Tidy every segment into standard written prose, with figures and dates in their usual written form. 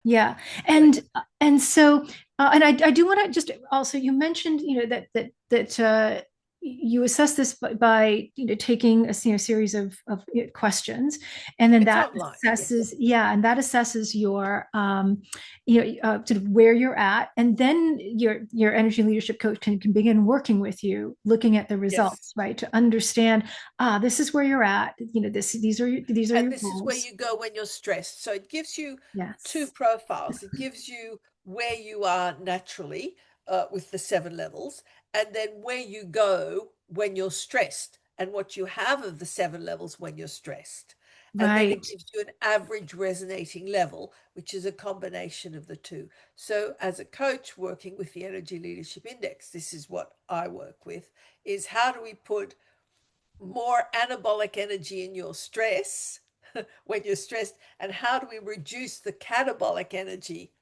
Yeah. Right. And so and I do want to just also, you mentioned, you assess this by taking a series of questions, and then It's that online. Yes. assesses, yeah, and that assesses your sort of where you're at, and then your energy leadership coach can begin working with you, looking at the results, Yes. right, to understand, this is where you're at, these are And your this is where goals. you go when you're stressed. So it gives you two Yes. profiles. It gives you where you are naturally with the 7 levels, and then where you go when you're stressed, and what you have of the 7 levels when you're stressed. And then it Right. gives you an average resonating level, which is a combination of the two. So as a coach working with the Energy Leadership Index, this is what I work with, is how do we put more anabolic energy in your stress when you're stressed, and how do we reduce the catabolic energy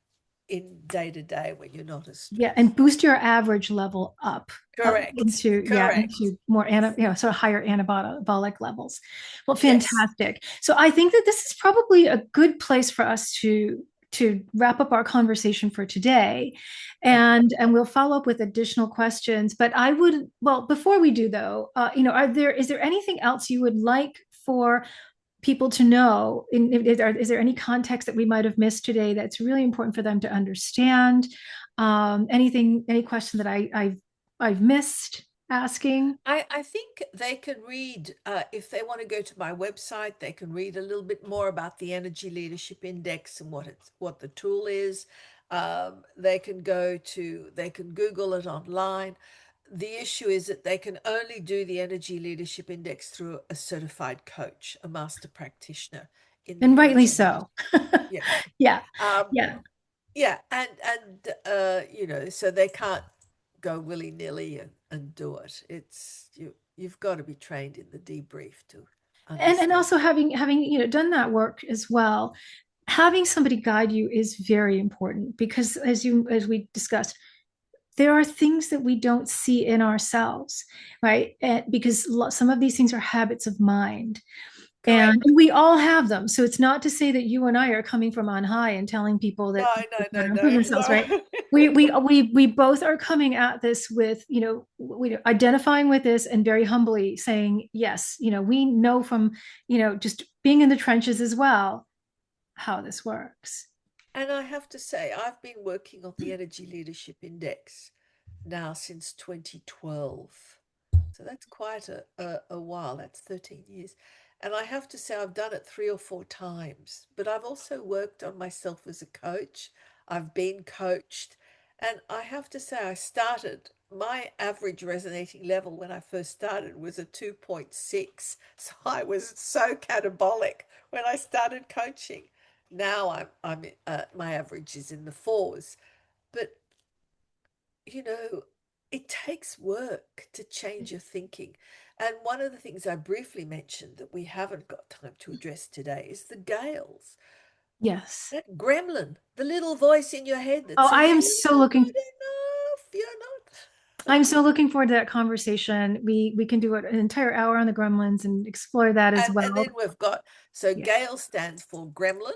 in day to day when you're not as Yeah, and stressed? boost your average level up Correct. into, yeah, Correct. into more sort of higher anabolic levels. Well, Yes. fantastic. So I think that this is probably a good place for us to wrap up our conversation for today, Okay. and we'll follow up with additional questions. But I would, well, before we do though, is there anything else you would like for people to know? Is there any context that we might have missed today that's really important for them to understand? Any question that I've missed asking? I think they can read, if they want to go to my website, they can read a little bit more about the Energy Leadership Index and what the tool is. They can Google it online. The issue is that they can only do the Energy Leadership Index through a certified coach, a master practitioner in And the rightly energy leadership. so. Yeah. Yeah, Um, yeah. yeah, so they can't go willy-nilly and do it. You've got to be trained in the debrief to And understand. also having done that work as well, having somebody guide you is very important, because as we discussed, there are things that we don't see in ourselves, right? Because some of these things are habits of mind. And Correct. we all have them. So it's not to say that you and I are coming from on high and telling people that No, they no, no, gotta improve no, themselves, right? no. We both are coming at this with, we identifying with this and very humbly saying, yes, we know from, just being in the trenches as well, how this works. And I have to say, I've been working on the Energy Leadership Index now since 2012. So that's quite a while. That's 13 years. And I have to say, I've done it 3 or 4 times, but I've also worked on myself as a coach. I've been coached. And I have to say, my average resonating level when I first started was a 2.6. So I was so catabolic when I started coaching. Now my average is in the fours. But you know, it takes work to change your thinking. And one of the things I briefly mentioned that we haven't got time to address today is the gales. Yes. That gremlin, the little voice in your head that Oh, I says, am you're so not looking good enough, you're not. I'm so looking forward to that conversation. We can do an entire hour on the gremlins and explore that as And well. then we've got, so Yeah. Gale stands for gremlin,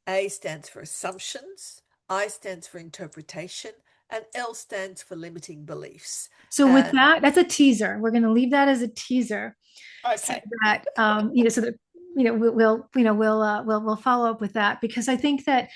A stands for assumptions, I stands for interpretation, and L stands for limiting beliefs. So with And that, that's a teaser. We're going to leave that as a teaser, so okay, that so that we'll follow up with that, because I think that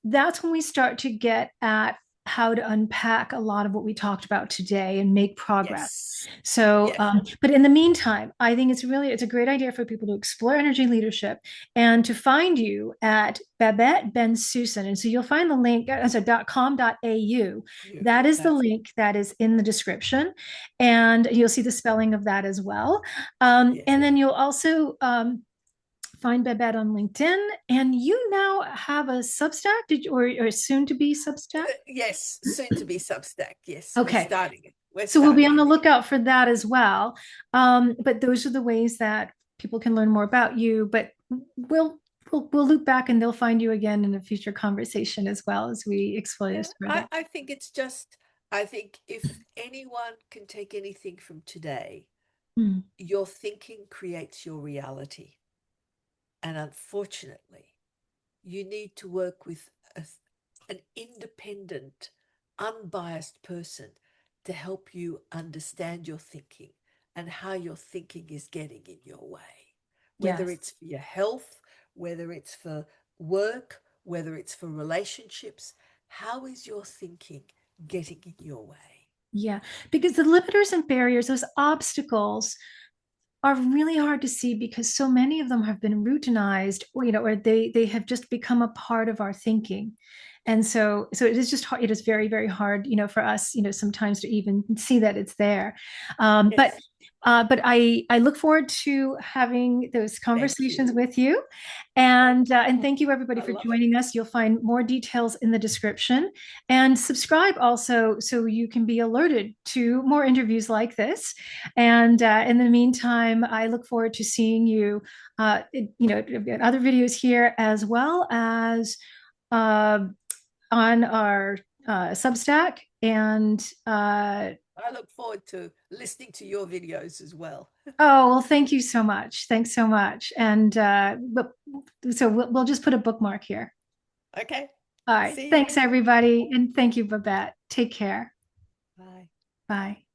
that's when we start to get at how to unpack a lot of what we talked about today and make progress. yes, So, yes. but in the meantime, I think it's a great idea for people to explore energy leadership and to find you at Babette Bensoussan. And so you'll find the link, so .com.au. That is the That's link that is in the description, and you'll see the spelling of that as well. yes. And then you'll also find Babette on LinkedIn, and you now have a Substack, or soon to be Substack. Yes, soon to be Substack. Yes, we're Okay, starting it. We're so we'll be starting on the it. lookout for that as well. But those are the ways that people can learn more about you. But we'll loop back, and they'll find you again in a future conversation as well, as we explore Yeah, this further. I think it's just, I think if anyone can take anything from today, Mm. your thinking creates your reality. And unfortunately, you need to work with a, an independent, unbiased person to help you understand your thinking and how your thinking is getting in your way, whether Yes. it's for your health, whether it's for work, whether it's for relationships. How is your thinking getting in your way? Yeah. Because the limiters and barriers, those obstacles, are really hard to see because so many of them have been routinized, or or they have just become a part of our thinking. And so it is just hard, it is very, very hard, for us, sometimes to even see that it's there. um, but Yes, but I look forward to having those thank conversations you. with you. Thank And thank you everybody I for love it. joining us. You'll find more details in the description, and subscribe also so you can be alerted to more interviews like this. And in the meantime, I look forward to seeing you, in other videos here, as well as uh, on our Substack. And I look forward to listening to your videos as well. oh, well, thank you so much. Thanks so much. And so we'll just put a bookmark here. Okay. All right. See Thanks, you. everybody. And thank you, Babette. Take care. Bye. Bye.